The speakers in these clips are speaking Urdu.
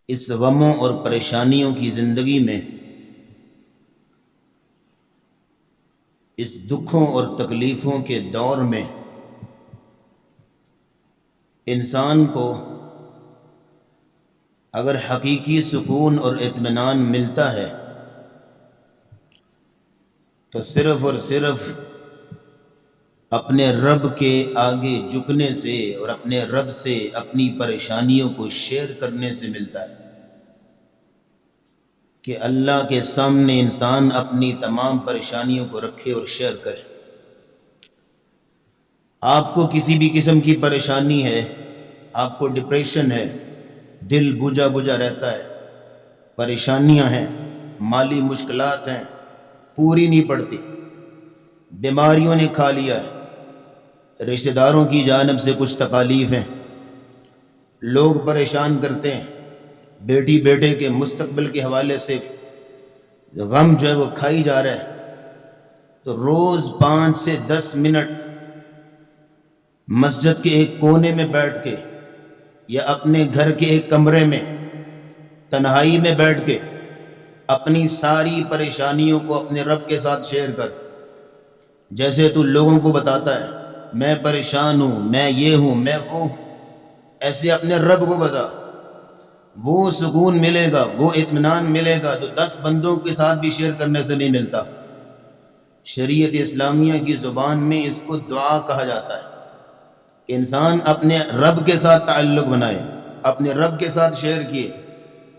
اس غموں اور پریشانیوں کی زندگی میں، اس دکھوں اور تکلیفوں کے دور میں انسان کو اگر حقیقی سکون اور اطمینان ملتا ہے تو صرف اور صرف اپنے رب کے آگے جھکنے سے اور اپنے رب سے اپنی پریشانیوں کو شیئر کرنے سے ملتا ہے کہ اللہ کے سامنے انسان اپنی تمام پریشانیوں کو رکھے اور شیئر کرے۔ آپ کو کسی بھی قسم کی پریشانی ہے، آپ کو ڈپریشن ہے، دل بجھا بجھا رہتا ہے، پریشانیاں ہیں، مالی مشکلات ہیں، پوری نہیں پڑتی، بیماریوں نے کھا لیا ہے، رشتہ داروں کی جانب سے کچھ تکالیف ہیں، لوگ پریشان کرتے ہیں، بیٹی بیٹے کے مستقبل کے حوالے سے غم جو ہے وہ کھائی جا رہا ہے، تو روز 5 سے 10 منٹ مسجد کے ایک کونے میں بیٹھ کے یا اپنے گھر کے ایک کمرے میں تنہائی میں بیٹھ کے اپنی ساری پریشانیوں کو اپنے رب کے ساتھ شیئر کر۔ جیسے تو لوگوں کو بتاتا ہے میں پریشان ہوں، میں یہ ہوں، میں وہ ہوں، ایسے اپنے رب کو بتا، وہ سکون ملے گا، وہ اطمینان ملے گا جو 10 بندوں کے ساتھ بھی شیئر کرنے سے نہیں ملتا۔ شریعت اسلامیہ کی زبان میں اس کو دعا کہا جاتا ہے کہ انسان اپنے رب کے ساتھ تعلق بنائے، اپنے رب کے ساتھ شیئر کیے۔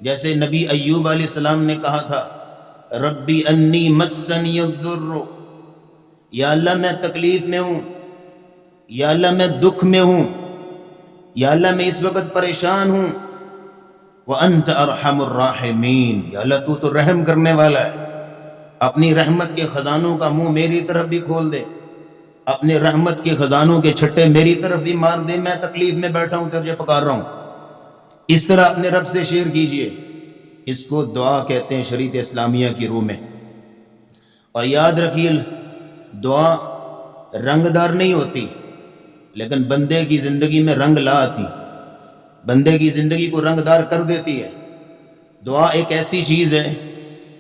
جیسے نبی ایوب علیہ السلام نے کہا تھا ربی انی مسنی الضر، یا اللہ میں تکلیف میں ہوں، یا اللہ میں دکھ میں ہوں، یا اللہ میں اس وقت پریشان ہوں، وانت ارحم الراحمین، یا اللہ تو رحم کرنے والا ہے، اپنی رحمت کے خزانوں کا منہ میری طرف بھی کھول دے، اپنے رحمت کے خزانوں کے چھٹے میری طرف بھی مار دے، میں تکلیف میں بیٹھا ہوں، تجھے پکار رہا ہوں۔ اس طرح اپنے رب سے شیئر کیجئے، اس کو دعا کہتے ہیں شریعت اسلامیہ کی روح میں۔ اور یاد رکھیے دعا رنگ دار نہیں ہوتی، لیکن بندے کی زندگی میں رنگ لا آتی، بندے کی زندگی کو رنگ دار کر دیتی ہے۔ دعا ایک ایسی چیز ہے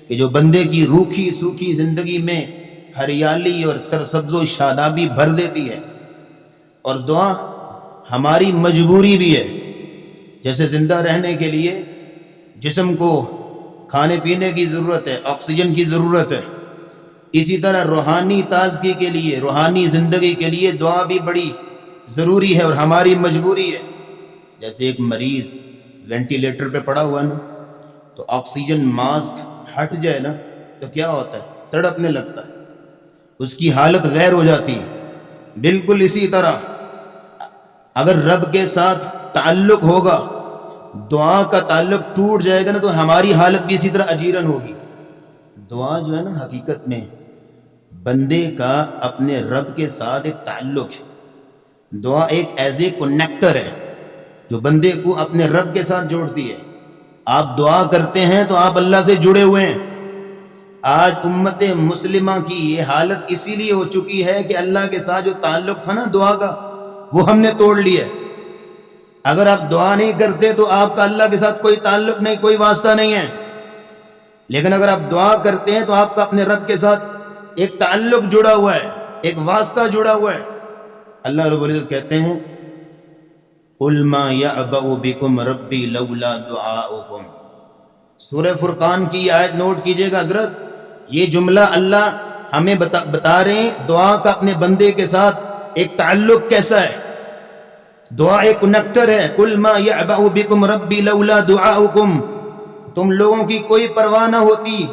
کہ جو بندے کی روکھی سوکھی زندگی میں ہریالی اور سرسبز و شادابی بھر دیتی ہے۔ اور دعا ہماری مجبوری بھی ہے، جیسے زندہ رہنے کے لیے جسم کو کھانے پینے کی ضرورت ہے، آکسیجن کی ضرورت ہے، اسی طرح روحانی تازگی کے لیے، روحانی زندگی کے لیے دعا بھی بڑی ضروری ہے اور ہماری مجبوری ہے۔ جیسے ایک مریض وینٹیلیٹر پہ پڑا ہوا نا، تو آکسیجن ماسک ہٹ جائے نا تو کیا ہوتا ہے؟ تڑپنے لگتا ہے، اس کی حالت غیر ہو جاتی ہے۔ بالکل اسی طرح اگر رب کے ساتھ تعلق ہوگا، دعا کا تعلق ٹوٹ جائے گا نا تو ہماری حالت بھی اسی طرح اجیرن ہوگی۔ دعا جو ہے نا حقیقت میں بندے کا اپنے رب کے ساتھ ایک تعلق ہے۔ دعا ایک ایز اے کنیکٹر ہے جو بندے کو اپنے رب کے ساتھ جوڑتی ہے۔ آپ دعا کرتے ہیں تو آپ اللہ سے جڑے ہوئے ہیں۔ آج امت مسلمہ کی یہ حالت اسی لیے ہو چکی ہے کہ اللہ کے ساتھ جو تعلق تھا نا دعا کا، وہ ہم نے توڑ لیا۔ اگر آپ دعا نہیں کرتے تو آپ کا اللہ کے ساتھ کوئی تعلق نہیں، کوئی واسطہ نہیں ہے، لیکن اگر آپ دعا کرتے ہیں تو آپ کا اپنے رب کے ساتھ ایک تعلق جڑا ہوا ہے، ایک واسطہ جڑا ہوا ہے۔ اللہ رب العزت کہتے ہیں قُلْ مَا يَعْبَأُ بِكُمْ رَبِّي لَوْلَا دُعَاؤُكُمْ۔ سورہ فرقان کی یہ آیت نوٹ کیجئے گا حضرت، یہ جملہ اللہ ہمیں بتا رہے ہیں دعا کا اپنے بندے کے ساتھ ایک تعلق کیسا ہے۔ دعا ایک کنیکٹر ہے۔ قُلْ مَا يَعْبَأُ بِكُمْ رَبِّي لَوْلَا دُعَاؤُكُمْ۔ تم لوگوں کی کوئی پرواہ نہ ہوتی،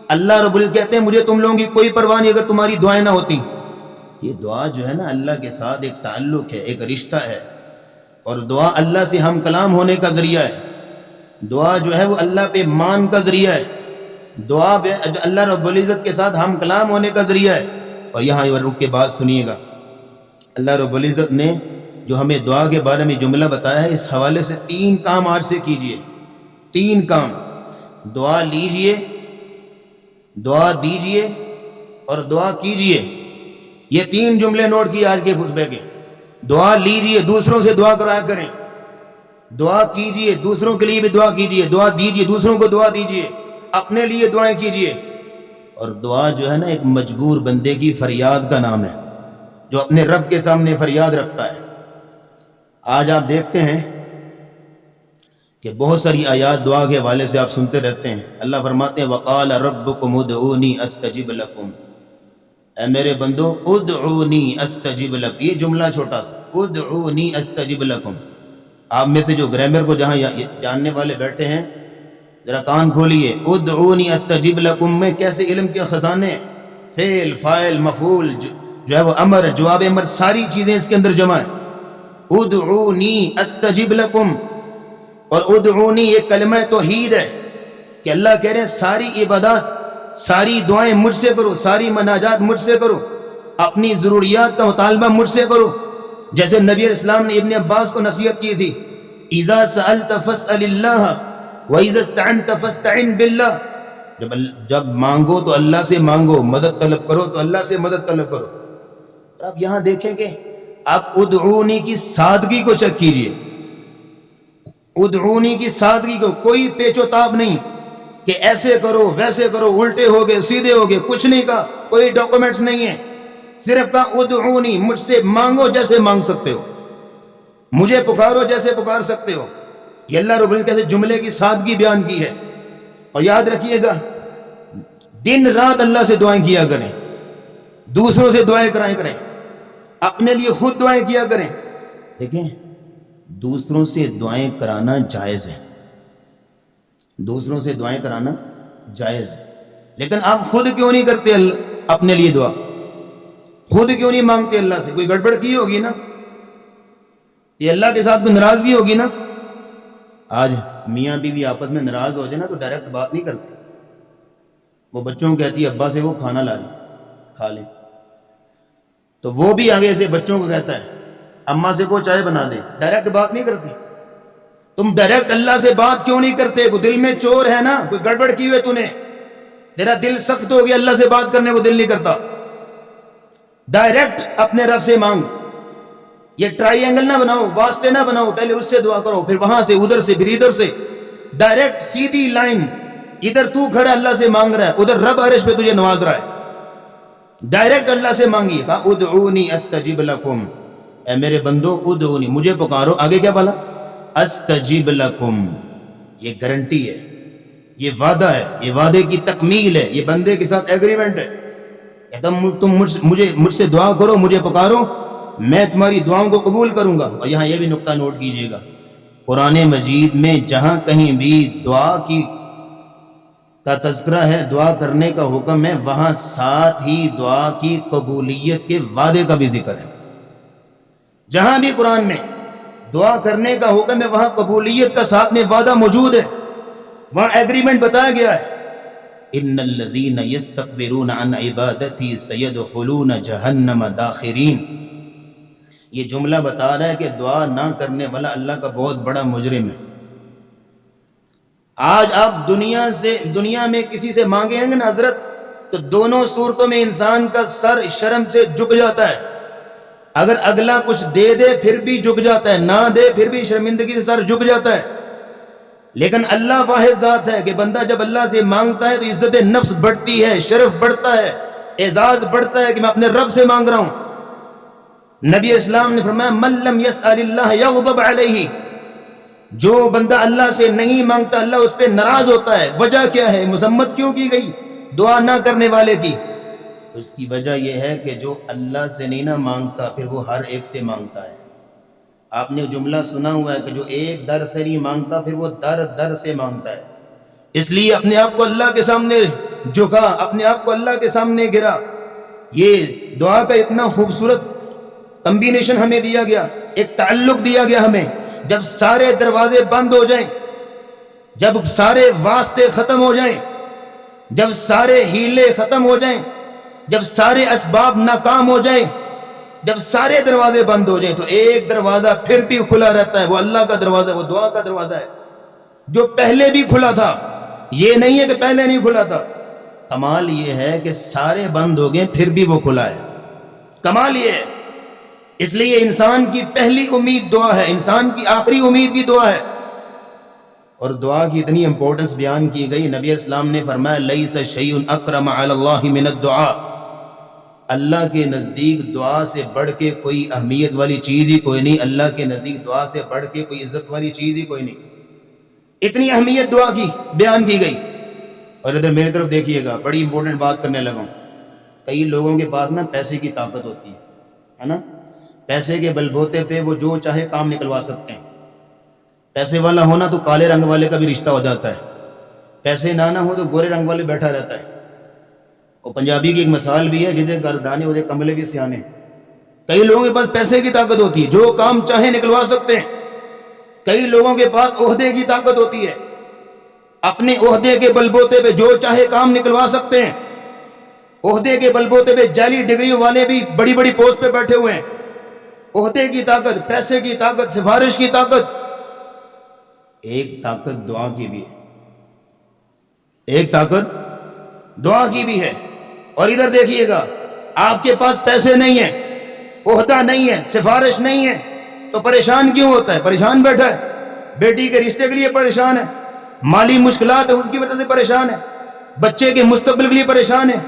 اللہ رب العزت کہتے ہیں مجھے تم لوگوں کی کوئی پرواہ نہیں اگر تمہاری دعائیں نہ ہوتی۔ یہ دعا جو ہے نا اللہ کے ساتھ ایک تعلق ہے، ایک رشتہ ہے، اور دعا اللہ سے ہم کلام ہونے کا ذریعہ ہے۔ دعا جو ہے وہ اللہ پہ مان کا ذریعہ ہے، دعا اللہ رب العزت کے ساتھ ہم کلام ہونے کا ذریعہ ہے۔ اور یہاں رک کے بات سنیے گا، اللہ رب العزت نے جو ہمیں دعا کے بارے میں جملہ بتایا ہے، اس حوالے سے 3 کام آج سے کیجئے۔ 3 کام، دعا لیجئے، دعا دیجئے اور دعا کیجئے۔ یہ 3 جملے نوٹ کیے آج کے خطبے کے۔ دعا لیجئے، دوسروں سے دعا کرایا کریں، دعا کیجئے، دوسروں کے لیے بھی دعا کیجئے، دعا دیجئے، دوسروں کو دعا دیجئے، اپنے لیے دعائیں کیجئے۔ اور دعا جو ہے نا ایک مجبور بندے کی فریاد کا نام ہے، جو اپنے رب کے سامنے فریاد رکھتا ہے۔ آج آپ دیکھتے ہیں کہ بہت ساری آیات دعا کے حوالے سے آپ سنتے رہتے ہیں۔ اللہ فرماتے ہیں وَقَالَ رَبُّكُمُ ادْعُونِي أَسْتَجِبْ لَكُمْ، اے میرے بندو ادعونی استجب لکم، یہ جملہ چھوٹا سا، ادعونی استجب لکم۔ آپ میں سے جو گرامر کو جہاں جاننے والے بیٹھے ہیں ذرا کان کھولیے، ادعونی استجب لکم میں کیسے علم کے خزانے، فعل، فاعل، مفعول، جو ہے وہ امر، جواب امر، ساری چیزیں اس کے اندر جمع ہیں۔ ادعونی استجب لکم، اور ادعونی یہ کلمہ توحید ہے کہ اللہ کہہ رہے ہیں ساری عبادات، ساری دعائیں مجھ سے کرو، ساری مناجات مجھ سے کرو، اپنی ضروریات کا مطالبہ مجھ سے کرو۔ جیسے نبی علیہ السلام نے ابن عباس کو نصیحت کی تھی، اذا سألت فاسأل اللہ واذا استعنت فاستعن باللہ، جب مانگو تو اللہ سے مانگو، مدد طلب کرو تو اللہ سے مدد طلب کرو۔ اور آپ یہاں دیکھیں کہ آپ ادعونی کی سادگی کو چیک کیجئے، ادعونی کی سادگی کو، کوئی پیچ و تاب نہیں کہ ایسے کرو ویسے کرو، الٹے ہو گئے سیدھے ہو گئے، کچھ نہیں کہا، کوئی ڈاکومنٹس نہیں ہے، صرف کہا ادعونی، مجھ سے مانگو جیسے مانگ سکتے ہو، مجھے پکارو جیسے پکار سکتے ہو۔ یہ اللہ رب العزت کیسے جملے کی سادگی بیان کی ہے۔ اور یاد رکھیے گا دن رات اللہ سے دعائیں کیا کریں، دوسروں سے دعائیں کریں، اپنے لیے خود دعائیں کیا کریں۔ دیکھیں دوسروں سے دعائیں کرانا جائز ہے، دوسروں سے دعائیں کرانا جائز ہے، لیکن آپ خود کیوں نہیں کرتے اپنے لیے دعا؟ خود کیوں نہیں مانگتے اللہ سے؟ کوئی گڑبڑ کی ہوگی نا، یہ اللہ کے ساتھ کوئی ناراضگی ہوگی نا۔ آج میاں بیوی آپس میں ناراض ہو جائے نا تو ڈائریکٹ بات نہیں کرتے، وہ بچوں کو کہتی ہے ابا سے وہ کھانا لا لیں کھا لیں، تو وہ بھی آگے سے بچوں کو کہتا ہے اماں سے کو چائے بنا دے، ڈائریکٹ بات نہیں کرتی۔ تم ڈائریکٹ اللہ سے بات کیوں نہیں کرتے؟ کوئی دل میں چور ہے نا، کوئی گڑبڑ کی ہوئے تو نے، تیرا دل سخت ہو گیا، اللہ سے بات کرنے کو دل نہیں کرتا۔ ڈائریکٹ اپنے رب سے مانگ، یہ ٹرائی اینگل نہ بناؤ، واسطے نہ بناؤ، پہلے اس سے دعا کرو، پھر وہاں سے، ادھر سے، پھر ادھر سے، ڈائریکٹ سیدھی لائن، ادھر تو کھڑا اللہ سے مانگ رہا ہے، ادھر رب عرش پہ تجھے نواز رہا ہے، ڈائریکٹ اللہ سے مانگیے۔ کہا ادعونی استجب لکم، اے میرے بندو ادعونی، مجھے پکارو، آگے کیا بولا؟ استجب لکم، یہ گارنٹی ہے، یہ وعدہ ہے، یہ وعدے کی تکمیل ہے، یہ بندے کے ساتھ ایگریمنٹ ہے کہ تم مجھ سے دعا کرو، مجھے پکارو، میں تمہاری دعاؤں کو قبول کروں گا۔ اور یہاں یہ بھی نقطہ نوٹ کیجئے گا، قرآن مجید میں جہاں کہیں بھی دعا کا تذکرہ ہے، دعا کرنے کا حکم ہے، وہاں ساتھ ہی دعا کی قبولیت کے وعدے کا بھی ذکر ہے۔ جہاں بھی قرآن میں دعا کرنے کا حکم ہے وہاں قبولیت کا ساتھ میں وعدہ موجود ہے، وہاں ایگریمنٹ بتایا گیا ہے۔ ان الذین یستکبرون عن عبادتی سیدخلون جہنم داخرین، یہ جملہ بتا رہا ہے کہ دعا نہ کرنے والا اللہ کا بہت بڑا مجرم ہے۔ آج آپ دنیا میں کسی سے مانگیں گے نا حضرت، تو دونوں صورتوں میں انسان کا سر شرم سے جھک جاتا ہے، اگر اگلا کچھ دے دے پھر بھی جھک جاتا ہے، نہ دے پھر بھی شرمندگی سے سر جھک جاتا ہے۔ لیکن اللہ واحد ذات ہے کہ بندہ جب اللہ سے مانگتا ہے تو عزت نفس بڑھتی ہے، شرف بڑھتا ہے، اعزاز بڑھتا ہے کہ میں اپنے رب سے مانگ رہا ہوں۔ نبی اسلام نے فرمایا من لم یسأل اللہ یغضب علیہ، جو بندہ اللہ سے نہیں مانگتا اللہ اس پہ ناراض ہوتا ہے۔ وجہ کیا ہے؟ مذمت کیوں کی گئی دعا نہ کرنے والے کی؟ اس کی وجہ یہ ہے کہ جو اللہ سے نہیں نہ مانگتا پھر وہ ہر ایک سے مانگتا ہے۔ آپ نے جملہ سنا ہوا ہے کہ جو ایک در سے نہیں مانگتا پھر وہ در در سے مانگتا ہے۔ اس لیے اپنے آپ کو اللہ کے سامنے جھکا، اپنے آپ کو اللہ کے سامنے گرا۔ یہ دعا کا اتنا خوبصورت کمبینیشن ہمیں دیا گیا، ایک تعلق دیا گیا ہمیں۔ جب سارے دروازے بند ہو جائیں، جب سارے واسطے ختم ہو جائیں، جب سارے ہیلے ختم ہو جائیں، جب سارے اسباب ناکام ہو جائیں، جب سارے دروازے بند ہو جائیں، تو ایک دروازہ پھر بھی کھلا رہتا ہے، وہ اللہ کا دروازہ، وہ دعا کا دروازہ ہے، جو پہلے بھی کھلا تھا۔ یہ نہیں ہے کہ پہلے نہیں کھلا تھا، کمال یہ ہے کہ سارے بند ہو گئے پھر بھی وہ کھلا ہے۔ کمال یہ ہے اس لیے انسان کی پہلی امید دعا ہے، انسان کی آخری امید بھی دعا ہے. اور دعا کی اتنی امپورٹنس بیان کی گئی، نبی اسلام نے فرمایا لیس شیء اکرم علی اللہ من الدعاء، اللہ کے نزدیک دعا سے بڑھ کے کوئی اہمیت والی چیز ہی کوئی نہیں، اللہ کے نزدیک دعا سے بڑھ کے کوئی عزت والی چیز ہی کوئی نہیں. اتنی اہمیت دعا کی بیان کی گئی. اور ادھر میری طرف دیکھیے گا، بڑی امپورٹنٹ بات کرنے لگا ہوں. کئی لوگوں کے پاس نا پیسے کی طاقت ہوتی ہے نا، پیسے کے بل بوتے پہ وہ جو چاہے کام نکلوا سکتے ہیں. پیسے والا ہونا تو کالے رنگ والے کا بھی رشتہ ہو جاتا ہے، پیسے نہ ہو تو گورے رنگ والے بیٹھا رہتا ہے. اور پنجابی کی ایک مثال بھی ہے، جدے گردانے اودے کملے بھی سیانے. کئی لوگوں کے پاس پیسے کی طاقت ہوتی ہے، جو کام چاہے نکلوا سکتے ہیں. کئی لوگوں کے پاس عہدے کی طاقت ہوتی ہے، اپنے عہدے کے بلبوتے پہ جو چاہے کام نکلوا سکتے ہیں. عہدے کے بلبوتے پہ جعلی ڈگریوں والے بھی بڑی بڑی پوسٹ پہ بیٹھے ہوئے ہیں. عہدے کی طاقت، پیسے کی طاقت، سفارش کی طاقت. ایک طاقت دعا کی بھی ہے، ایک طاقت دعا کی بھی ہے. اور ادھر دیکھیے گا، آپ کے پاس پیسے نہیں ہیں، عہدہ نہیں ہے، سفارش نہیں ہے، تو پریشان کیوں ہوتا ہے؟ پریشان بیٹھا ہے، بیٹی کے رشتے کے لیے پریشان ہے، مالی مشکلات ہے اس کی وجہ سے پریشان ہے، بچے کے مستقبل کے لیے پریشان ہے،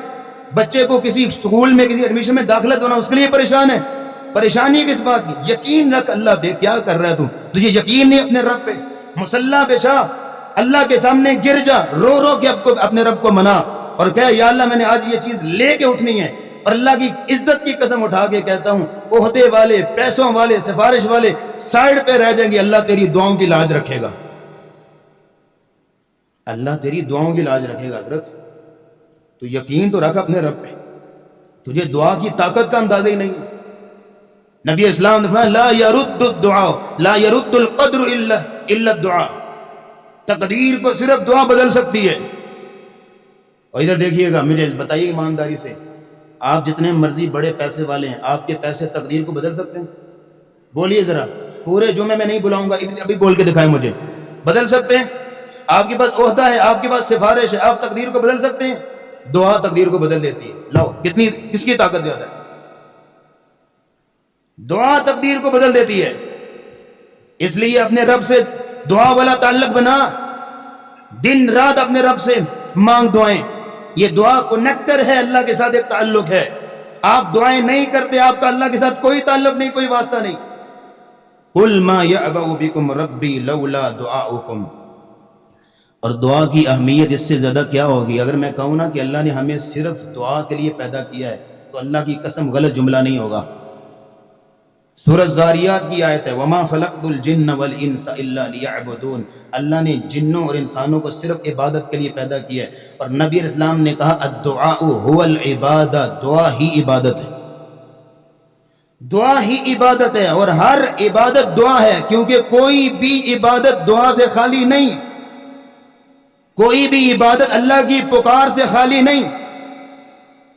بچے کو کسی سکول میں کسی ایڈمیشن میں داخلہ دینا اس کے لیے پریشان ہے. پریشانی کس بات کی؟ یقین رکھ اللہ پہ. کیا کر رہا ہے تجھے یقین نہیں اپنے رب پہ؟ مصلی پہ شاہ اللہ کے سامنے گر جا، رو رو کے اپنے رب کو منا اور کہے یا اللہ میں نے آج یہ چیز لے کے اٹھنی ہے. اور اللہ کی عزت کی قسم اٹھا کے کہتا ہوں، عہدے والے، پیسوں والے، سفارش والے سائیڈ پہ رہ جائیں گے، اللہ تیری دعاؤں کی لاج رکھے گا. اللہ تیری دعاؤں کی لاج رکھے گا. حضرت تو یقین تو رکھ اپنے رب پہ، تجھے دعا کی طاقت کا اندازہ ہی نہیں. نبی اسلام نے فرمایا لا يرد الدعاء لا يرد القدر الا الدعاء، تقدیر کو صرف دعا بدل سکتی ہے. اور ادھر دیکھیے گا، مجھے بتائیے ایمانداری سے، آپ جتنے مرضی بڑے پیسے والے ہیں، آپ کے پیسے تقدیر کو بدل سکتے ہیں؟ بولیے ذرا، پورے جمعے میں نہیں بلاؤں گا، ابھی بول کے دکھائیں مجھے. بدل سکتے ہیں؟ آپ کے پاس عہدہ ہے، آپ کے پاس سفارش ہے، آپ تقدیر کو بدل سکتے ہیں؟ دعا تقدیر کو بدل دیتی ہے. لاؤ کس کی طاقت زیادہ ہے؟ دعا تقدیر کو بدل دیتی ہے. اس لیے اپنے رب سے دعا والا تعلق بنا، دن رات اپنے رب سے مانگ دعائیں. یہ دعا کنیکٹر ہے، اللہ کے ساتھ ایک تعلق ہے. آپ دعائیں نہیں کرتے، آپ کا اللہ کے ساتھ کوئی تعلق نہیں، کوئی واسطہ نہیں. قل ما یعبأ بکم ربی لولا دعاؤکم. اور دعا کی اہمیت اس سے زیادہ کیا ہوگی؟ اگر میں کہوں نا کہ اللہ نے ہمیں صرف دعا کے لیے پیدا کیا ہے تو اللہ کی قسم غلط جملہ نہیں ہوگا. سورہ زاریات کی آیت ہے وما خلقت الجن والانس الا لیعبدون. اللہ نے جنوں اور انسانوں کو صرف عبادت کے لیے پیدا کیا ہے. اور نبی اسلام نے کہا الدعاء هو العبادہ، دعا ہی عبادت ہے، دعا ہی عبادت ہے. اور ہر عبادت دعا ہے، کیونکہ کوئی بھی عبادت دعا سے خالی نہیں، کوئی بھی عبادت اللہ کی پکار سے خالی نہیں.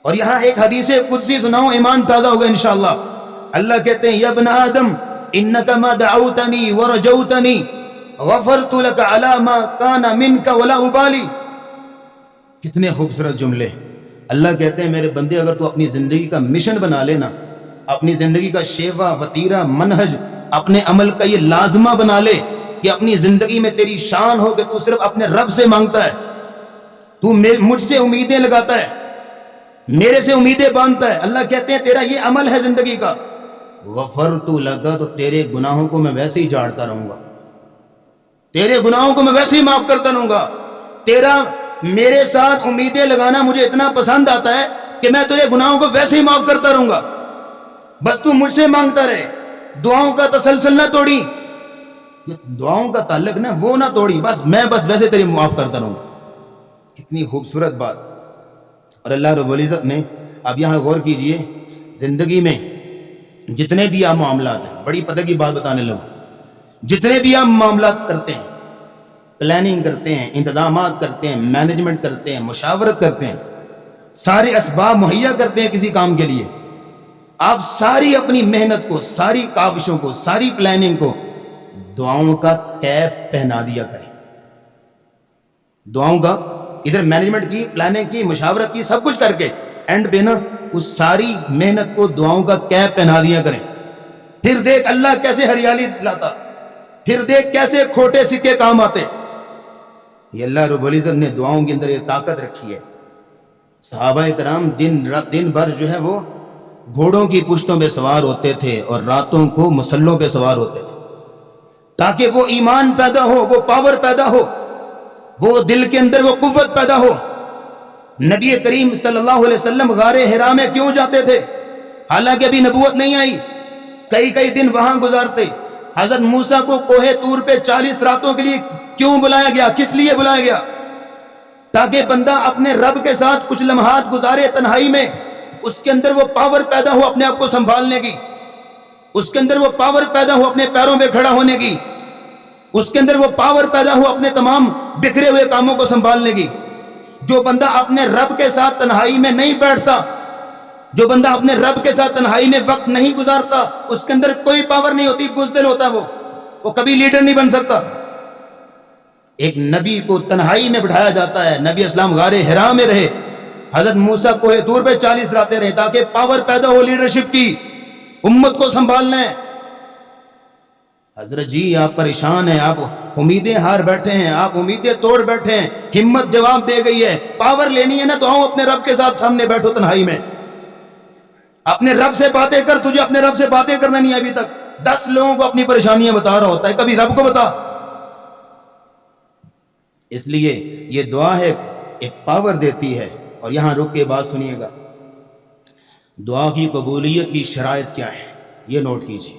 اور یہاں ایک حدیث قدسی سناؤں، ایمان تازہ ہوگا انشاءاللہ. اللہ کہتے ہیں یا ابن آدم انک ما دعوتنی ورجوتنی غفرت لک علی ما کان منک ولا ابالی. کتنے خوبصورت جملے. اللہ کہتے ہیں میرے بندے، اگر تو اپنی زندگی کا مشن بنا لینا، اپنی زندگی کا شیوا وتیرہ منہج، اپنے عمل کا یہ لازمہ بنا لے کہ اپنی زندگی میں تیری شان ہو کہ تو صرف اپنے رب سے مانگتا ہے، تو مجھ سے امیدیں لگاتا ہے، میرے سے امیدیں باندھتا ہے. اللہ کہتے ہیں تیرا یہ عمل ہے زندگی کا، غفرت لگا، تو تیرے گناہوں کو میں ویسے ہی جھاڑتا رہوں گا، تیرے گناہوں کو میں ویسے ہی معاف کرتا رہوں گا. تیرا میرے ساتھ امیدیں لگانا مجھے اتنا پسند آتا ہے کہ میں تیرے گناہوں کو ویسے ہی معاف کرتا رہوں گا. بس تو مجھ سے مانگتا رہے، دعاؤں کا تسلسل نہ توڑی، دعاؤں کا تعلق نہ وہ نہ توڑی، میں ویسے تیری معاف کرتا رہوں گا. کتنی خوبصورت بات. اور اللہ رب العزت نے، اب یہاں غور کیجئے، زندگی میں جتنے بھی آپ معاملات ہیں، بڑی پتہ کی بات بتانے لگوں، جتنے بھی آپ معاملات کرتے ہیں، پلاننگ کرتے ہیں، انتظامات کرتے ہیں، مینجمنٹ کرتے ہیں، مشاورت کرتے ہیں، سارے اسباب مہیا کرتے ہیں کسی کام کے لیے، آپ ساری اپنی محنت کو، ساری کاوشوں کو، ساری پلاننگ کو دعاؤں کا کیپ پہنا دیا کریں. دعاؤں کا، ادھر مینجمنٹ کی، پلاننگ کی، مشاورت کی، سب کچھ کر کے اینڈ پہ نا اس ساری محنت کو دعاؤں کا کیپ پہنا دیا کریں. پھر دیکھ اللہ کیسے ہریالی لاتا، پھر دیکھ کیسے کھوٹے سکے کام آتے۔ یہ اللہ رب العزت نے دعاؤں کے اندر یہ طاقت رکھی ہے۔ صحابہ کرام دن بھر جو ہے وہ گھوڑوں کی پشتوں پہ سوار ہوتے تھے اور راتوں کو مسلوں پہ سوار ہوتے تھے، تاکہ وہ ایمان پیدا ہو، وہ پاور پیدا ہو، وہ دل کے اندر وہ قوت پیدا ہو۔ نبی کریم صلی اللہ علیہ وسلم غار حرا میں کیوں جاتے تھے؟ حالانکہ ابھی نبوت نہیں آئی، کئی دن وہاں گزارتے۔ حضرت موسیٰ کو کوہ طور پہ 40 راتوں کے لیے کیوں بلایا گیا؟ کس لیے بلایا گیا؟ تاکہ بندہ اپنے رب کے ساتھ کچھ لمحات گزارے تنہائی میں، اس کے اندر وہ پاور پیدا ہو اپنے آپ کو سنبھالنے کی، اس کے اندر وہ پاور پیدا ہو اپنے پیروں پہ کھڑا ہونے کی، اس کے اندر وہ پاور پیدا ہو اپنے تمام بکھرے ہوئے کاموں کو سنبھالنے کی۔ جو بندہ اپنے رب کے ساتھ تنہائی میں نہیں بیٹھتا، جو بندہ اپنے رب کے ساتھ تنہائی میں وقت نہیں گزارتا، اس کے اندر کوئی پاور نہیں ہوتی، بزدل ہوتا وہ کبھی لیڈر نہیں بن سکتا۔ ایک نبی کو تنہائی میں بٹھایا جاتا ہے، نبی اسلام غار حرا میں رہے، حضرت موسیٰ کوہ طور پہ 40 راتیں رہے، تاکہ پاور پیدا ہو لیڈرشپ کی، امت کو سنبھالنا ہے۔ حضرت جی آپ پریشان ہیں، آپ امیدیں ہار بیٹھے ہیں، آپ امیدیں توڑ بیٹھے ہیں، ہمت جواب دے گئی ہے، پاور لینی ہے نا تو آؤ اپنے رب کے ساتھ سامنے بیٹھو تنہائی میں، اپنے رب سے باتیں کر۔ تجھے اپنے رب سے باتیں کرنا نہیں ابھی تک، 10 لوگوں کو اپنی پریشانیاں بتا رہا ہوتا ہے، کبھی رب کو بتا۔ اس لیے یہ دعا ہے، ایک پاور دیتی ہے۔ اور یہاں رک کے بات سنیے گا، دعا کی قبولیت کی شرائط کیا ہے یہ نوٹ کیجیے۔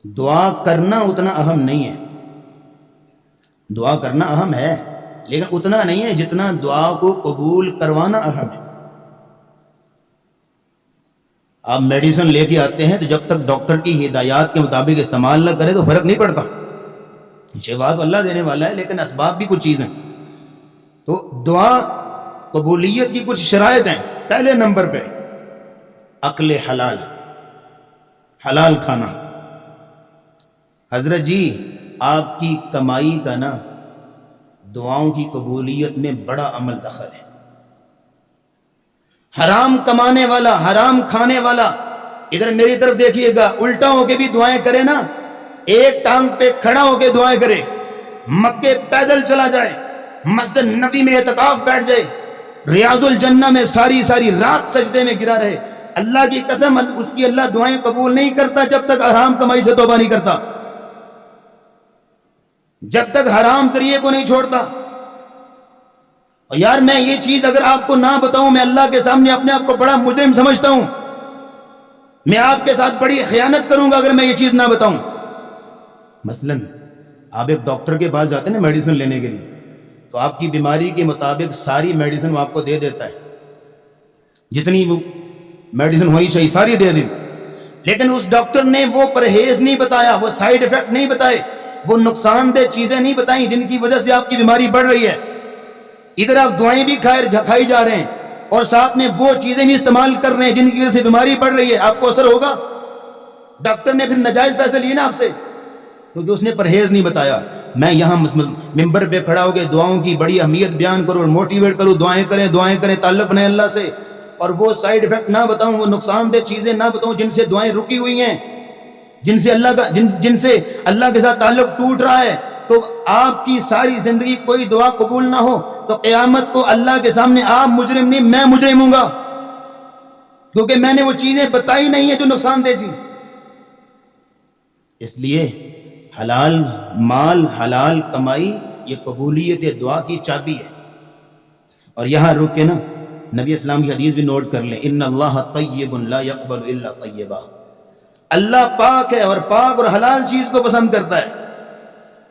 دعا کرنا اتنا اہم نہیں ہے، دعا کرنا اہم ہے لیکن اتنا نہیں ہے جتنا دعا کو قبول کروانا اہم ہے۔ آپ میڈیسن لے کے آتے ہیں تو جب تک ڈاکٹر کی ہدایات کے مطابق استعمال نہ کرے تو فرق نہیں پڑتا، شفا تو اللہ دینے والا ہے لیکن اسباب بھی کچھ چیزیں۔ تو دعا قبولیت کی کچھ شرائط ہیں۔ پہلے نمبر پہ عقل حلال، حلال کھانا۔ حضرت جی آپ کی کمائی کا نا دعاؤں کی قبولیت میں بڑا عمل دخل ہے۔ حرام کمانے والا، حرام کھانے والا، ادھر میری طرف دیکھیے گا، الٹا ہو کے بھی دعائیں کرے نا، ایک ٹانگ پہ کھڑا ہو کے دعائیں کرے، مکے پیدل چلا جائے، مسجد نبی میں اعتکاف بیٹھ جائے، ریاض الجنہ میں ساری رات سجدے میں گرا رہے، اللہ کی قسم اس کی اللہ دعائیں قبول نہیں کرتا جب تک حرام کمائی سے توبہ نہیں کرتا، جب تک حرام ذریعے کو نہیں چھوڑتا۔ اور یار میں یہ چیز اگر آپ کو نہ بتاؤں، میں اللہ کے سامنے اپنے آپ کو بڑا مجرم سمجھتا ہوں، میں آپ کے ساتھ بڑی خیانت کروں گا اگر میں یہ چیز نہ بتاؤں۔ مثلاً آپ ایک ڈاکٹر کے پاس جاتے ہیں نا میڈیسن لینے کے لیے، تو آپ کی بیماری کے مطابق ساری میڈیسن وہ آپ کو دے دیتا ہے، جتنی میڈیسن ہوئی صحیح ساری دے دی، لیکن اس ڈاکٹر نے وہ پرہیز نہیں بتایا، وہ سائیڈ ایفیکٹ نہیں بتائے، وہ نقصان دہ چیزیں نہیں بتائیں جن کی وجہ سے آپ کی بیماری بڑھ رہی ہے۔ ادھر آپ دعائیں بھی کھائی جا رہے ہیں اور ساتھ میں وہ چیزیں بھی استعمال کر رہے ہیں جن کی وجہ سے بیماری بڑھ رہی ہے، آپ کو اثر ہوگا؟ ڈاکٹر نے پھر ناجائز پیسے لیے نا آپ سے، کیونکہ اس نے پرہیز نہیں بتایا۔ میں یہاں ممبر پہ کھڑا ہو کے دعاؤں کی بڑی اہمیت بیان کروں اور موٹیویٹ کروں، دعائیں کریں، تعلق بنائیں اللہ سے، اور وہ سائیڈ ایفیکٹ نہ بتاؤں، وہ نقصان دہ چیزیں نہ بتاؤں جن سے دعائیں رکی ہوئی ہیں، جن سے اللہ کے ساتھ تعلق ٹوٹ رہا ہے، تو آپ کی ساری زندگی کوئی دعا قبول نہ ہو تو قیامت کو اللہ کے سامنے آپ مجرم نہیں، میں مجرم ہوں گا، کیونکہ میں نے وہ چیزیں بتائی نہیں ہیں جو نقصان دہ تھی۔ اس لیے حلال مال، حلال کمائی، یہ قبولیت دعا کی چابی ہے۔ اور یہاں رک کے نا نبی اسلام کی حدیث بھی نوٹ کر لیں، ان اللہ طیب لا یقبل الا طیبا، اللہ پاک ہے اور پاک اور حلال چیز کو پسند کرتا ہے۔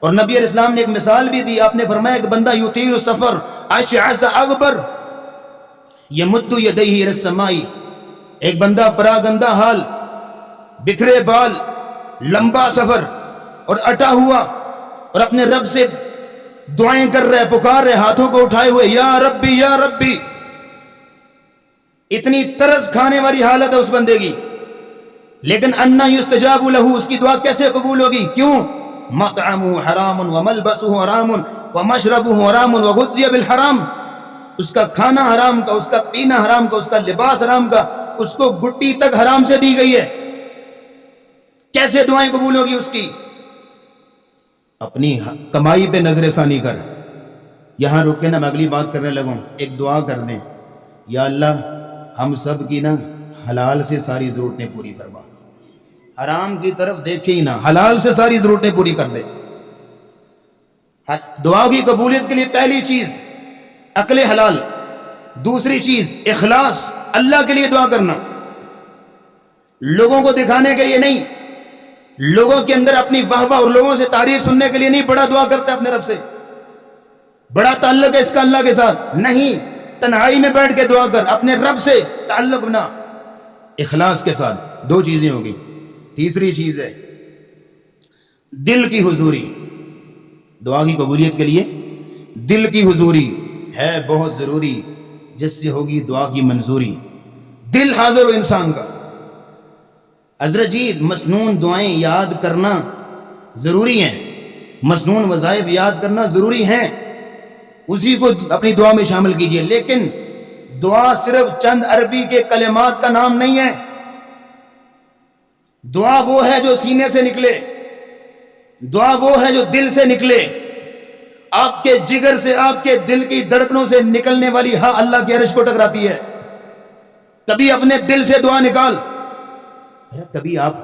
اور نبی علیہ السلام نے ایک مثال بھی دی، آپ نے فرمایا کہ بندہ یطیل السفر اشعث اغبر یمد یدیہ الی السماء، ایک بندہ پراگندہ حال، بکھرے بال، لمبا سفر اور اٹا ہوا، اور اپنے رب سے دعائیں کر رہے، پکار رہے، ہاتھوں کو اٹھائے ہوئے، یا ربی یا ربی، اتنی ترس کھانے والی حالت ہے اس بندے کی، لیکن انا یستجاب لہ، اس کی دعا کیسے قبول ہوگی؟ کیوں؟ مطعمہ حرام وملبسہ حرام ومشربہ حرام وغذی بالحرام، اس کا کھانا حرام کا، اس کا پینا حرام کا، اس کا لباس حرام کا، اس کو گٹی تک حرام سے دی گئی ہے۔ کیسے دعائیں قبول ہوگی اس کی؟ اپنی کمائی پہ نظر ثانی کر. یہاں رک کے نا میں اگلی بات کرنے لگوں. ایک دعا کر دیں, یا اللہ ہم سب کی نا حلال سے ساری ضرورتیں پوری فرما, حرام کی طرف دیکھے ہی نہ, حلال سے ساری ضرورتیں پوری کر دے. دعا کی قبولیت کے لیے پہلی چیز عقل حلال, دوسری چیز اخلاص, اللہ کے لیے دعا کرنا, لوگوں کو دکھانے کے لیے نہیں, لوگوں کے اندر اپنی واہ واہ اور لوگوں سے تعریف سننے کے لیے نہیں. بڑا دعا کرتا ہے اپنے رب سے, بڑا تعلق ہے اس کا اللہ کے ساتھ, نہیں, تنہائی میں بیٹھ کے دعا کر, اپنے رب سے تعلق بنا اخلاص کے ساتھ. دو چیزیں ہوگی. تیسری چیز ہے دل کی حضوری. دعا کی قبولیت کے لیے دل کی حضوری ہے بہت ضروری, جس سے ہوگی دعا کی منظوری. دل حاضر ہو انسان کا. حضرت جی مسنون دعائیں یاد کرنا ضروری ہیں, مسنون وظائف یاد کرنا ضروری ہیں, اسی کو اپنی دعا میں شامل کیجئے. لیکن دعا صرف چند عربی کے کلمات کا نام نہیں ہے. دعا وہ ہے جو سینے سے نکلے, دعا وہ ہے جو دل سے نکلے, آپ کے جگر سے, آپ کے دل کی دھڑکنوں سے نکلنے والی ہاں اللہ کے عرش کو ٹکراتی ہے. کبھی اپنے دل سے دعا نکال. کبھی آپ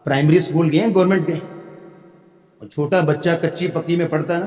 پرائمری اسکول گئے ہیں گورنمنٹ کے, اور چھوٹا بچہ کچی پکی میں پڑھتا ہے نا,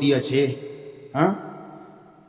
3 6, ہاں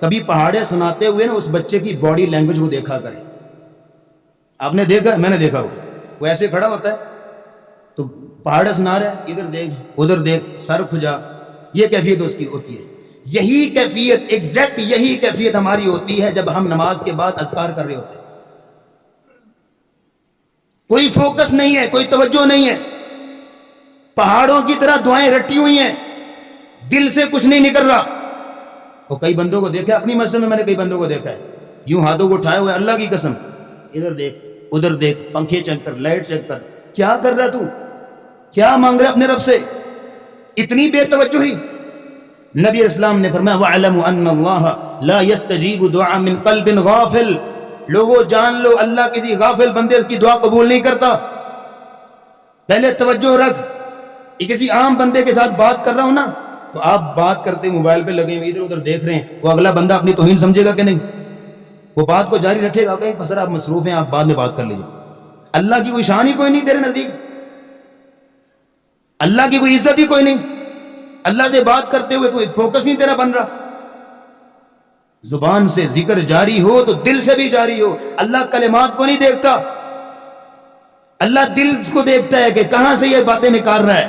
کبھی پہاڑے سناتے ہوئے نا اس بچے کی باڈی لینگویج کو دیکھا کریں. آپ نے دیکھا, میں نے دیکھا, وہ ایسے کھڑا ہوتا ہے تو پہاڑے سنا رہا ہے, ادھر دیکھ ادھر دیکھ, سر کھجا, یہ کیفیت اس کی ہوتی ہے. یہی کیفیت, ایگزیکٹ یہی کیفیت ہماری ہوتی ہے جب ہم نماز کے بعد اذکار کر رہے ہوتے ہیں. کوئی فوکس نہیں ہے, کوئی توجہ نہیں ہے, پہاڑوں کی طرح دعائیں رٹی ہوئی ہیں, دل سے کچھ نہیں نکل رہا. اور کئی بندوں کو دیکھا اپنی مسجد میں, میں نے کئی بندوں کو دیکھا ہے یوں ہاتھوں کو اٹھائے ہوئے, اللہ کی قسم, ادھر دیکھ ادھر دیکھ, پنکھے چیک کر, لائٹ چیک کر, کیا کر رہا تو, کیا مانگ رہا اپنے رب سے, اتنی بے توجہی. نبی اسلام نے فرمایا وَاعْلَمُوا أَنَّ اللَّهَ لَا يَسْتَجِيبُ دُعَاءً مِّن قَلْبٍ غَافِلٍ. لوگوں جان لو اللہ کسی غافل بندے کی دعا قبول نہیں کرتا. پہلے توجہ رکھ. کسی عام بندے کے ساتھ بات کر رہا ہوں نا, تو آپ بات کرتے موبائل پہ لگے ہوئے ادھر ادھر دیکھ رہے ہیں, وہ اگلا بندہ اپنی توہین سمجھے گا کہ نہیں, وہ بات کو جاری رکھے گا کہ سر آپ مصروف ہیں, آپ بعد میں بات کر لیجیے. اللہ کی کوئی شان ہی کوئی نہیں تیرے نزدیک, اللہ کی کوئی عزت ہی کوئی نہیں, اللہ سے بات کرتے ہوئے کوئی فوکس نہیں تیرا بن رہا. زبان سے ذکر جاری ہو تو دل سے بھی جاری ہو. اللہ کلمات کو نہیں دیکھتا, اللہ دل کو دیکھتا ہے کہ کہاں سے یہ باتیں نکال رہا ہے,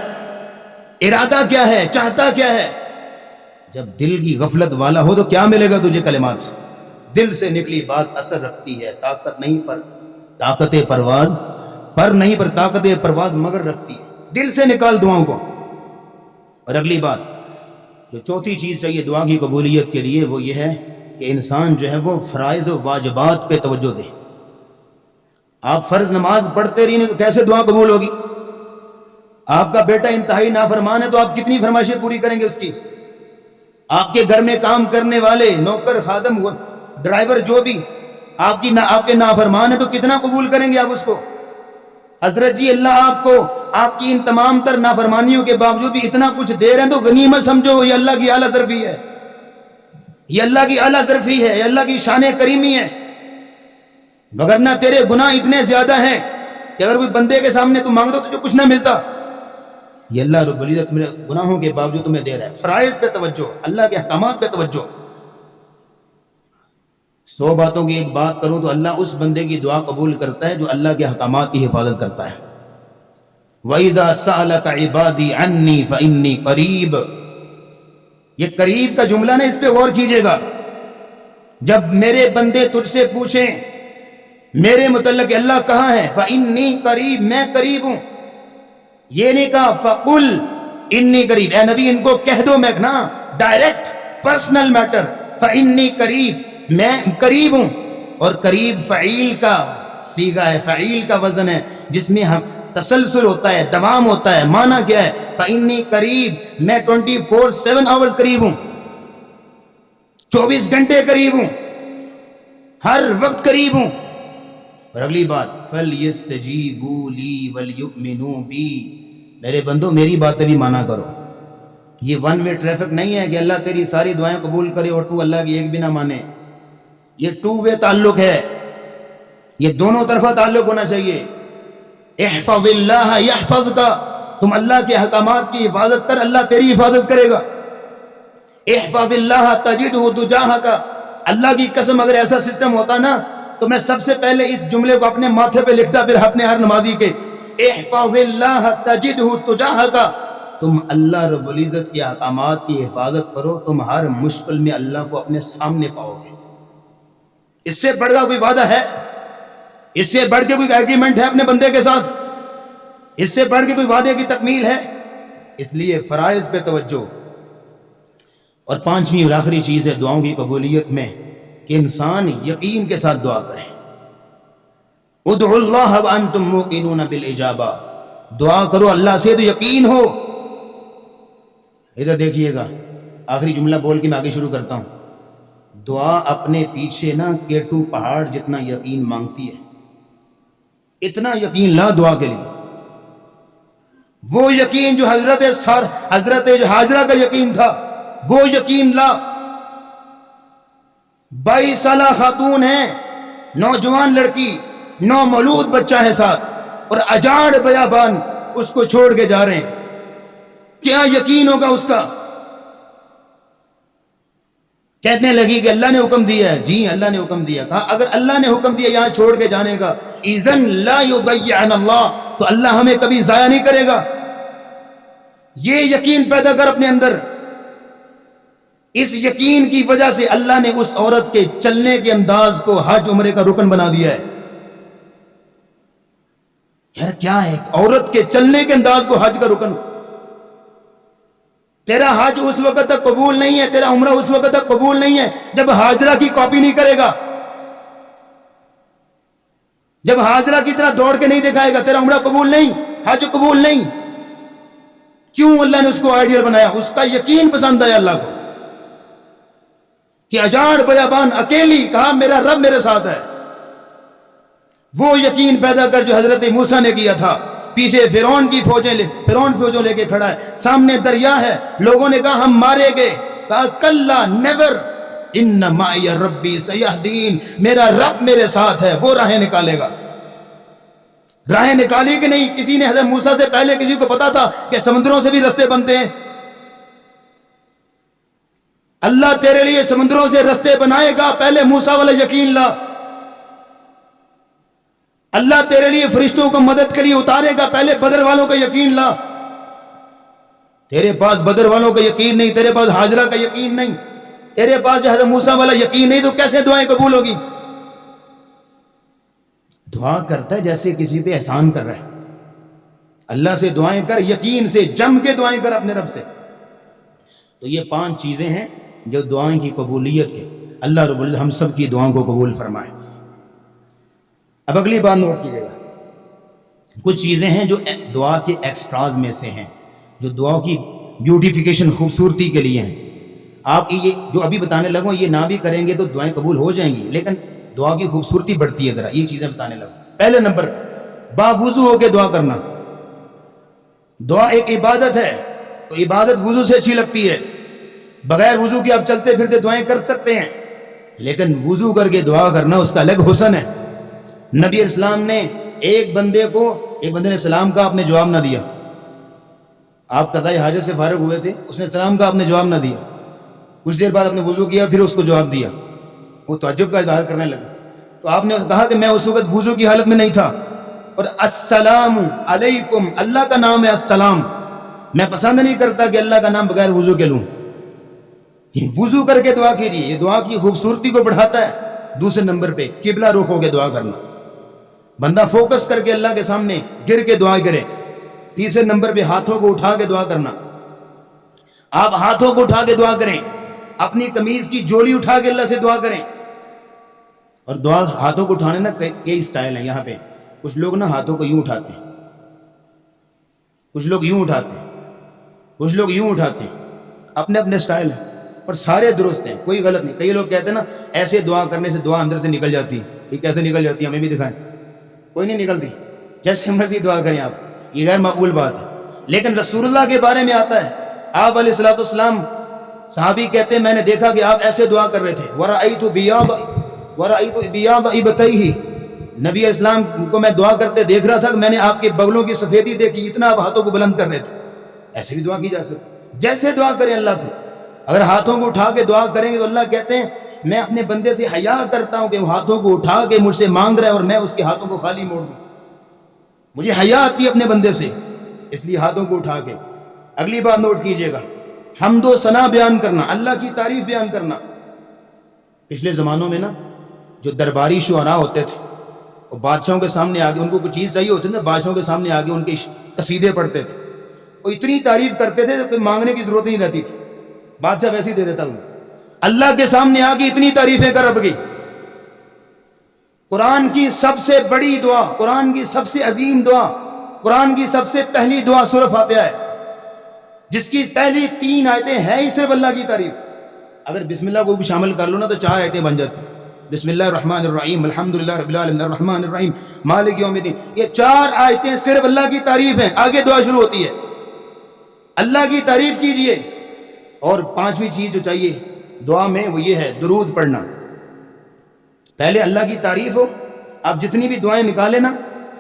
ارادہ کیا ہے, چاہتا کیا ہے. جب دل کی غفلت والا ہو تو کیا ملے گا تجھے کلمات سے. دل سے نکلی بات اثر رکھتی ہے, طاقت نہیں پر طاقت پرواز پر نہیں پر طاقت پرواز مگر رکھتی ہے. دل سے نکال دعاؤں کو. اور اگلی بات جو چوتھی چیز چاہیے دعا کی قبولیت کے لیے, وہ یہ ہے کہ انسان جو ہے وہ فرائض و واجبات پہ توجہ دے. آپ فرض نماز پڑھتے رہی نہیں تو کیسے دعا قبول ہوگی؟ آپ کا بیٹا انتہائی نافرمان ہے تو آپ کتنی فرمائشیں پوری کریں گے اس کی؟ آپ کے گھر میں کام کرنے والے نوکر خادم ڈرائیور جو بھی آپ کے نافرمان ہے تو کتنا قبول کریں گے آپ اس کو؟ حضرت جی اللہ آپ کو آپ کی ان تمام تر نافرمانیوں کے باوجود بھی اتنا کچھ دے رہے ہیں تو غنیمت سمجھو, یہ اللہ کی اعلیٰ ظرفی ہے, یہ اللہ کی اعلیٰ ظرفی ہے, یہ اللہ کی شان کریمی ہے. وگرنہ تیرے گناہ اتنے زیادہ ہیں کہ اگر کوئی بندے کے سامنے تم مانگ دو تو کچھ نہ ملتا. یہ اللہ رب العزت میرے گناہوں کے باوجود تمہیں دے رہا ہے. فرائض پہ توجہ, اللہ کے احکامات پہ توجہ. 100 باتوں کی ایک بات کروں تو اللہ اس بندے کی دعا قبول کرتا ہے جو اللہ کے احکامات کی حفاظت کرتا ہے. وَإِذَا سَأَلَكَ عِبَادِي عَنِّي فَإِنِّي قَرِيبٌ. یہ قریب کا جملہ نا, اس پہ غور کیجئے گا. جب میرے بندے تجھ سے پوچھیں میرے متعلق اللہ کہاں ہے, فَإِنِّي قَرِيب, میں قریب ہوں. یہ نہیں کہا فَقُلْ إِنِّي قَرِيب. اے نبی ان کو کہہ دو, میں نا ڈائریکٹ پرسنل میٹر, فَإِنِّي قَرِيب, میں قریب ہوں. اور قریب فعیل کا صیغہ ہے, فعیل کا وزن ہے, جس میں ہم تسلسل ہوتا ہے, دوام ہوتا ہے. معنی کیا ہے؟ فَإِنِّي قریب, میں 24/7 آورز قریب ہوں, 24 گھنٹے قریب ہوں. ہر وقت قریب ہوں. اور اگلی بات فَلْيَسْتَجِيبُوا لِي وَلْيُؤْمِنُوا بِي، میرے بندو میری باتیں بھی مانا کرو. یہ ون وے ٹریفک نہیں ہے کہ اللہ تیری ساری دعائیں قبول کرے اور تو اللہ کی ایک بھی نہ مانے. یہ ٹو وے تعلق ہے، یہ دونوں طرفہ تعلق ہونا چاہیے. احفظ اللہ یحفظک، تم اللہ کے احکامات کی حفاظت کر، اللہ تیری حفاظت کرے گا. احفظ اللہ تجدہ تجاہک، اللہ کی قسم اگر ایسا سسٹم ہوتا نا تو میں سب سے پہلے اس جملے کو اپنے ماتھے پہ لکھتا پھر اپنے ہر نمازی کے. احفظ اللہ تجدہ تجاہک، تم اللہ رب العزت کے احکامات کی حفاظت کرو، تم ہر مشکل میں اللہ کو اپنے سامنے پاؤ گے. اس سے بڑھ کر کوئی وعدہ ہے؟ اس سے بڑھ کے کوئی ایگریمنٹ ہے اپنے بندے کے ساتھ؟ اس سے بڑھ کے کوئی وعدے کی تکمیل ہے؟ اس لیے فرائض پہ توجہ. اور پانچویں اور آخری چیز ہے دعاؤں کی قبولیت میں کہ انسان یقین کے ساتھ دعا کرے. ادعوا اللہ وانتم موقنون بالاجابہ، دعا کرو اللہ سے تو یقین ہو. ادھر دیکھیے گا، آخری جملہ بول کے میں آگے شروع کرتا ہوں. دعا اپنے پیچھے نا کیٹو پہاڑ جتنا یقین مانگتی ہے. اتنا یقین لا دعا کے لیے. وہ یقین جو حضرت حاجرہ کا یقین تھا وہ یقین لا. 22 سالہ خاتون ہے، نوجوان لڑکی، نومولود بچہ ہے ساتھ، اور اجاڑ بیابان اس کو چھوڑ کے جا رہے ہیں. کیا یقین ہوگا اس کا؟ کہنے لگی کہ اللہ نے حکم دیا ہے. جی اللہ نے حکم دیا. کہا اگر اللہ نے حکم دیا یہاں چھوڑ کے جانے کا، اذن لا یضیعن اللہ، تو اللہ ہمیں کبھی ضائع نہیں کرے گا. یہ یقین پیدا کر اپنے اندر. اس یقین کی وجہ سے اللہ نے اس عورت کے چلنے کے انداز کو حج عمرے کا رکن بنا دیا ہے. یار کیا ہے عورت کے چلنے کے انداز کو حج کا رکن. تیرا حج اس وقت تک قبول نہیں ہے، تیرا عمرہ اس وقت تک قبول نہیں ہے جب حاجرہ کی کاپی نہیں کرے گا، جب حاجرہ کی طرح دوڑ کے نہیں دکھائے گا. تیرا عمرہ قبول نہیں، حج قبول نہیں. کیوں اللہ نے اس کو آئیڈیل بنایا؟ اس کا یقین پسند آیا اللہ کو کہ اجاڑ بیابان اکیلی، کہا میرا رب میرے ساتھ ہے. وہ یقین پیدا کر جو حضرت موسیٰ نے کیا تھا. پیچھے فرعون فوجوں لے کے کھڑا ہے، سامنے دریا ہے. لوگوں نے کہا ہم مارے گئے. کہا کلا نیور، ان معی ربی سیہدین، میرا رب میرے ساتھ ہے، وہ راہیں نکالے گا. راہیں نکالی کہ نہیں؟ کسی نے حضرت موسیٰ سے پہلے کسی کو پتا تھا کہ سمندروں سے بھی رستے بنتے ہیں؟ اللہ تیرے لیے سمندروں سے رستے بنائے گا، پہلے موسیٰ والا یقین لا. اللہ تیرے لیے فرشتوں کو مدد کے لیے اتارے گا، پہلے بدر والوں کا یقین لا. تیرے پاس بدر والوں کا یقین نہیں، تیرے پاس حاجرہ کا یقین نہیں، تیرے پاس جو حضرت موسیٰ والا یقین نہیں، تو کیسے دعائیں قبول ہوگی؟ دعا کرتا ہے جیسے کسی پہ احسان کر رہا ہے. اللہ سے دعائیں کر، یقین سے جم کے دعائیں کر اپنے رب سے. تو یہ 5 چیزیں ہیں جو دعائیں کی قبولیت ہے. اللہ رب العزت ہم سب کی دعاؤں کو قبول فرمائے. اب اگلی بات نوٹ کیجیے گا. کچھ چیزیں ہیں جو دعا کے ایکسٹراز میں سے ہیں، جو دعا کی بیوٹیفیکیشن، خوبصورتی کے لیے ہیں. آپ یہ جو ابھی بتانے لگوں یہ نہ بھی کریں گے تو دعائیں قبول ہو جائیں گی، لیکن دعا کی خوبصورتی بڑھتی ہے. ذرا یہ چیزیں بتانے لگوں. پہلے نمبر، باوضو ہو کے دعا کرنا. دعا ایک عبادت ہے تو عبادت وضو سے اچھی لگتی ہے. بغیر وضو کے آپ چلتے پھرتے دعائیں کر سکتے ہیں، لیکن وضو کر کے دعا کرنا اس کا الگ حسن ہے. نبی اسلام نے ایک بندے نے سلام کہا، آپ نے جواب نہ دیا. آپ قضاء حاجت سے فارغ ہوئے تھے، اس نے سلام کہا، آپ نے جواب نہ دیا. کچھ دیر بعد آپ نے وضو کیا، پھر اس کو جواب دیا. وہ تعجب کا اظہار کرنے لگا. تو آپ نے کہا کہ میں اس وقت وضو کی حالت میں نہیں تھا. اور السلام علیکم، اللہ کا نام ہے السلام. میں پسند نہیں کرتا کہ اللہ کا نام بغیر وضو کے لوں. وضو کر کے دعا کیجیے، یہ دعا کی خوبصورتی کو بڑھاتا ہے. دوسرے نمبر پہ قبلہ رخ ہو کے دعا کرنا. بندہ فوکس کر کے اللہ کے سامنے گر کے دعا کرے. تیسرے نمبر پہ ہاتھوں کو اٹھا کے دعا کرنا. آپ ہاتھوں کو اٹھا کے دعا کریں، اپنی قمیض کی جولی اٹھا کے اللہ سے دعا کریں. اور دعا ہاتھوں کو اٹھانے نا کئی سٹائل ہیں. یہاں پہ کچھ لوگ نا ہاتھوں کو یوں اٹھاتے ہیں، کچھ لوگ یوں اٹھاتے ہیں، کچھ لوگ یوں اٹھاتے ہیں. اپنے اپنے سٹائل ہیں. اور سارے درست ہیں، کوئی غلط نہیں. کئی لوگ کہتے ہیں نا ایسے دعا کرنے سے دعا اندر سے نکل جاتی ہے. یہ کیسے نکل جاتی ہے؟ ہمیں بھی دکھائیں. کوئی نہیں نکلتی، جیسے مرضی دعا کریں آپ، یہ غیر مقبول بات ہے. لیکن رسول اللہ کے بارے میں آتا ہے، آپ علیہ الصلوۃ والسلام، صحابی کہتے ہیں میں نے دیکھا کہ آپ ایسے دعا کر رہے تھے. وَرَأَيْتُ بِيَاضَ إِبْطَيْهِ، نبی علیہ السلام کو میں دعا کرتے دیکھ رہا تھا کہ میں نے آپ کے بغلوں کی سفیدی دیکھی، اتنا آپ ہاتھوں کو بلند کر رہے تھے. ایسے بھی دعا کی جا سکتی، جیسے دعا کریں اللہ سے. اگر ہاتھوں کو اٹھا کے دعا کریں گے تو اللہ کہتے ہیں میں اپنے بندے سے حیا کرتا ہوں کہ وہ ہاتھوں کو اٹھا کے مجھ سے مانگ رہا ہے اور میں اس کے ہاتھوں کو خالی موڑ دوں. مجھے حیا آتی ہے اپنے بندے سے، اس لیے ہاتھوں کو اٹھا کے. اگلی بات نوٹ کیجئے گا، حمد و ثنا بیان کرنا، اللہ کی تعریف بیان کرنا. پچھلے زمانوں میں نا جو درباری شعراء ہوتے تھے وہ بادشاہوں کے سامنے آگے، ان کو کوئی چیز چاہیے ہوتی نا، بادشاہوں کے سامنے آگے ان کے قصیدے پڑھتے تھے. وہ اتنی تعریف کرتے تھے کہ مانگنے کی ضرورت نہیں رہتی تھی، بادشاہ ویسے ہی دے دیتا ہوں. اللہ کے سامنے آگے اتنی تعریفیں کر اب گئی. قرآن کی سب سے بڑی دعا، قرآن کی سب سے عظیم دعا، قرآن کی سب سے پہلی دعا سورہ فاتحہ ہے، جس کی پہلی 3 آیتیں ہیں ہی صرف اللہ کی تعریف. اگر بسم اللہ کو بھی شامل کر لو نا تو 4 آیتیں بن جاتی. بسم اللہ الرحمن الرحیم، الحمدللہ رب العالمین الرحمن الرحیم مالک یوم الدین. یہ 4 آیتیں صرف اللہ کی تعریف ہیں. آگے دعا شروع ہوتی ہے، اللہ کی تعریف کیجئے. اور 5ویں چیز جو چاہیے دعا میں وہ یہ ہے درود پڑھنا. پہلے اللہ کی تعریف ہو. آپ جتنی بھی دعائیں نکالیں نا،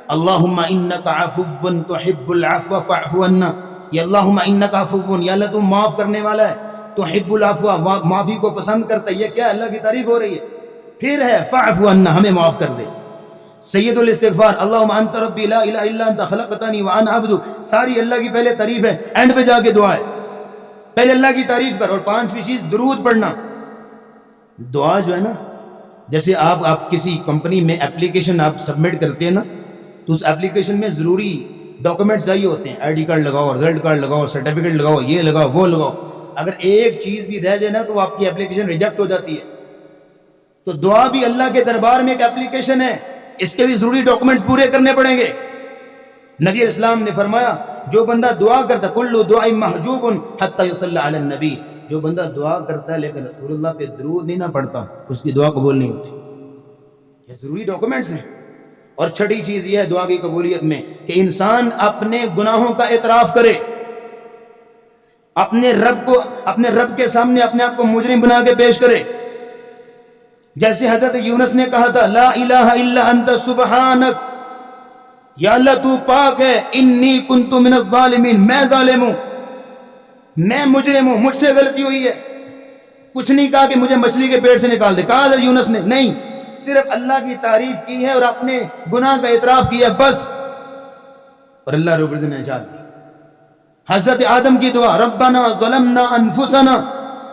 اللہم انک عفو تحب العفو فاعف عنا، یا اللہم انک عفو، یا اللہ تم معاف کرنے والا ہے، تحب العفو، معافی کو پسند کرتا ہے. یہ کیا اللہ کی تعریف ہو رہی ہے. پھر ہے فاعف عنا، ہمیں معاف کر دے. سید الاستغفار، اللہم انت ربی لا الہ الا انت خلقتنی وانا عبدک، ساری اللہ کی پہلے تعریف ہے، اینڈ پہ جا کے دعا ہے. پہلے اللہ کی تعریف کر. اور 5ویں چیز درود پڑھنا. دعا جو ہے نا، جیسے آپ کسی کمپنی میں اپلیکیشن آپ سبمٹ کرتے ہیں نا، تو اس اپلیکیشن میں ضروری ڈاکومنٹس چاہیے ہوتے ہیں. آئی ڈی کارڈ لگاؤ، رزلٹ کارڈ لگاؤ، سرٹیفکیٹ لگاؤ، یہ لگاؤ وہ لگاؤ. اگر ایک چیز بھی رہ جائے نا تو آپ کی اپلیکیشن ریجیکٹ ہو جاتی ہے. تو دعا بھی اللہ کے دربار میں ایک اپلیکیشن ہے، اس کے بھی ضروری ڈاکومنٹس پورے کرنے پڑیں گے. نبی علیہ السلام نے فرمایا جو بندہ دعا کرتا، کل دعاء محجوب حتی یصلی علی النبی، جو بندہ دعا کرتا ہے لیکن رسول اللہ پہ درود نہیں نہ پڑھتا، اس کی دعا قبول نہیں ہوتی. یہ ضروری ڈاکومنٹس ہیں. اور 6ٹھی چیز یہ ہے دعا کی قبولیت میں کہ انسان اپنے گناہوں کا اعتراف کرے، اپنے رب کے سامنے اپنے آپ کو مجرم بنا کے پیش کرے. جیسے حضرت یونس نے کہا تھا لا الہ الا انت سبحانک، یا اللہ تو پاک ہے، انی کنت من الظالمین، میں ظالم ہوں، میں مجرم ہوں، مجھ سے غلطی ہوئی ہے. کچھ نہیں کہا کہ مجھے مچھلی کے پیٹ سے نکال دے، کہا حضرت یونس نے نہیں، صرف اللہ کی تعریف کی ہے اور اپنے گناہ کا اعتراف کیا بس. اور اللہ رب العزت نے نجات دی. حضرت آدم کی دعا ربنا ظلمنا انفسنا،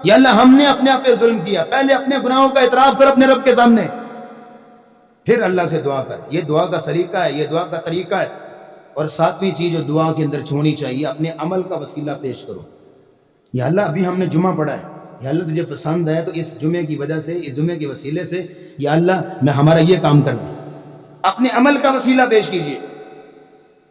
یا اللہ ہم نے اپنے آپ پہ ظلم کیا. پہلے اپنے گناہوں کا اعتراف کر اپنے رب کے سامنے، پھر اللہ سے دعا کر. یہ دعا کا سلیقہ ہے، یہ دعا کا طریقہ ہے. اور 7ویں چیز جو دعا کے اندر چھوڑنی چاہیے، اپنے عمل کا وسیلہ پیش کرو. یا اللہ ابھی ہم نے جمعہ پڑھا ہے، یا اللہ تجھے پسند ہے تو اس جمعے کی وجہ سے، اس جمعے کے وسیلے سے یا اللہ میں ہمارا یہ کام کر دوں. اپنے عمل کا وسیلہ پیش کیجئے.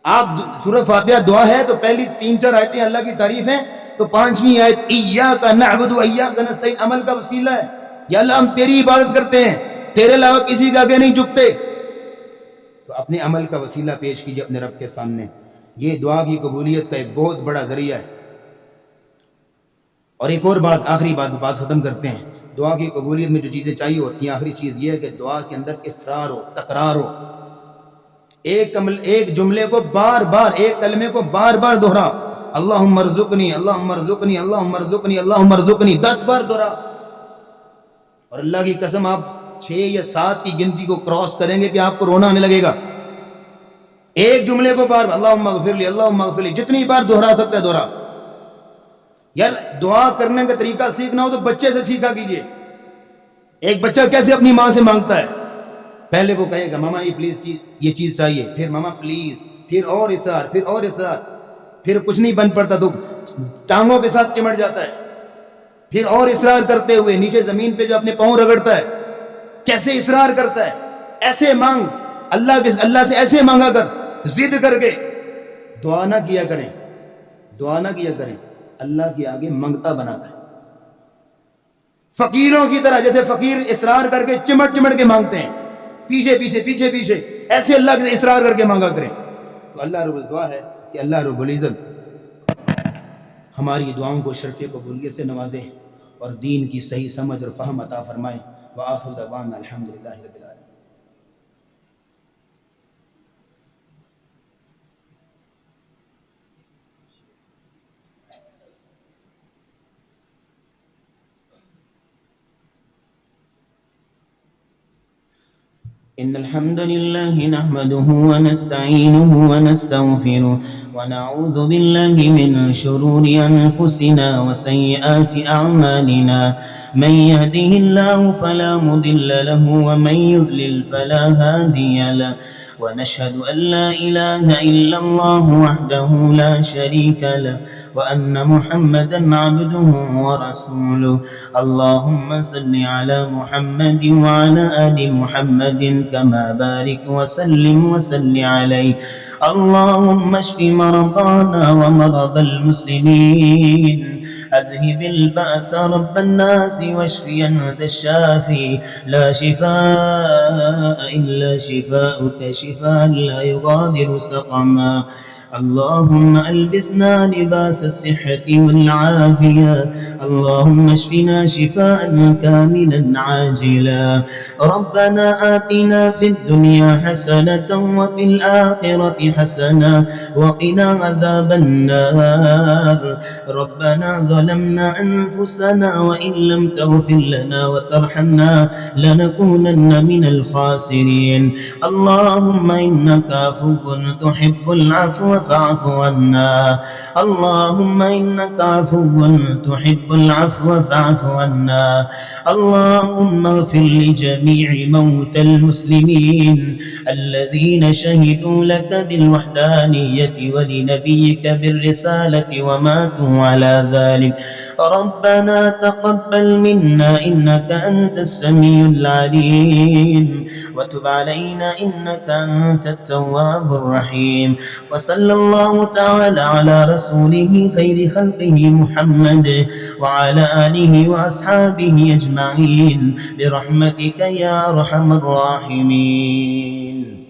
آپ سورہ فاتحہ دعا ہے تو پہلی 3-4 آیتیں اللہ کی تعریف ہیں، تو 5ویں آیت ایاک نعبد و ایاک نستعین عمل کا وسیلہ ہے. یا اللہ ہم تیری عبادت کرتے ہیں، تیرے علاوہ کسی کے آگے نہیں جھکتے. تو اپنے عمل کا وسیلہ پیش کیجئے اپنے رب کے سامنے. یہ دعا کی قبولیت کا ایک بہت بڑا ذریعہ ہے. اور ایک اور بات، آخری بات ختم کرتے ہیں. دعا کی قبولیت میں جو چیزیں چاہیے ہوتی ہیں، آخری چیز یہ ہے کہ دعا کے اندر اصرار ہو، تکرار ہو. ایک جملے کو بار بار، ایک کلمے کو بار بار دہرا. اللہم ارزقنی، اللہم ارزقنی، اللہم ارزقنی، اللہم ارزقنی 10 بار دہرا. اور اللہ کی قسم آپ 6 یا 7 کی گنتی کو کراس کریں گے کہ آپ کو رونا آنے لگے گا. ایک جملے کو بار بار اللہم اغفر لی، اللہم اغفر لی، جتنی بار دہرا سکتا ہے دہرا. یار دعا کرنے کا طریقہ سیکھنا ہو تو بچے سے سیکھا کیجئے. ایک بچہ کیسے اپنی ماں سے مانگتا ہے، پہلے وہ کہے گا ماما یہ پلیز یہ چیز چاہیے، پھر ماما پلیز، پھر اور اصرار، پھر اور اصرار، پھر کچھ نہیں بن پڑتا تو ٹانگوں کے ساتھ چمٹ جاتا ہے، پھر اور اصرار کرتے ہوئے نیچے زمین پہ جو اپنے پاؤں رگڑتا ہے. کیسے اصرار کرتا ہے. ایسے مانگ، اللہ سے ایسے مانگا کر، ضد کر کے. دعا نہ کیا کریں، دعا نہ کیا کریں اللہ کے آگے منگتا بنا کر. فقیروں کی طرح، جیسے فقیر اصرار کر کے چمٹ چمٹ کے مانگتے ہیں، پیچھے پیچھے پیچھے پیچھے، ایسے اللہ کے اصرار کر کے مانگا کریں. تو اللہ رب دعا ہے کہ اللہ رب العزت ہماری دعاؤں کو شرف قبولیت سے نوازے اور دین کی صحیح سمجھ اور فہم عطا فرمائے. وآخر دعوانا الحمدللہ رب العالمین. إن الحمد لله نحمده ونستعينه ونستغفره ونعوذ بالله من شرور أنفسنا وسيئات أعمالنا. من يهده الله فلا مضل له ومن يضلل فلا هادي له. ونشهد أن لا إله إلا الله وحده لا شريك له وأن محمدا عبده ورسوله. اللهم صل على محمد وعلى آل محمد كما بارك وسلم عليه. اللهم اشف مرضانا ومرضى المسلمين. أذهب البأس رب الناس واشفي أنت الشافي لا شفاء إلا شفاؤك شفاء لا يغادر سقما. اللهم ألبسنا لباس الصحة والعافية. اللهم اشفنا شفاء كاملا عاجلا. ربنا آتنا في الدنيا حسنة وفي الآخرة حسنة وقنا عذاب النار. ربنا ظلمنا أنفسنا وإن لم تغفر لنا وترحمنا لنكونن من الخاسرين. اللهم إنك عفو تحب العفو فاعف عنا. اللهم إنك عفو تحب العفو فاعف عنا. اللهم اغفر لجميع موتى المسلمين الذين شهدوا لك بالوحدانية ولنبيك بالرسالة وماتوا على ذلك. ربنا تقبل منا إنك أنت السميع العليم وتب علينا إنك أنت التواب الرحيم. وصلى الله تعالى على رسوله خير خلقه محمد وعلى آله وأصحابه أجمعين برحمتك يا أرحم الراحمين.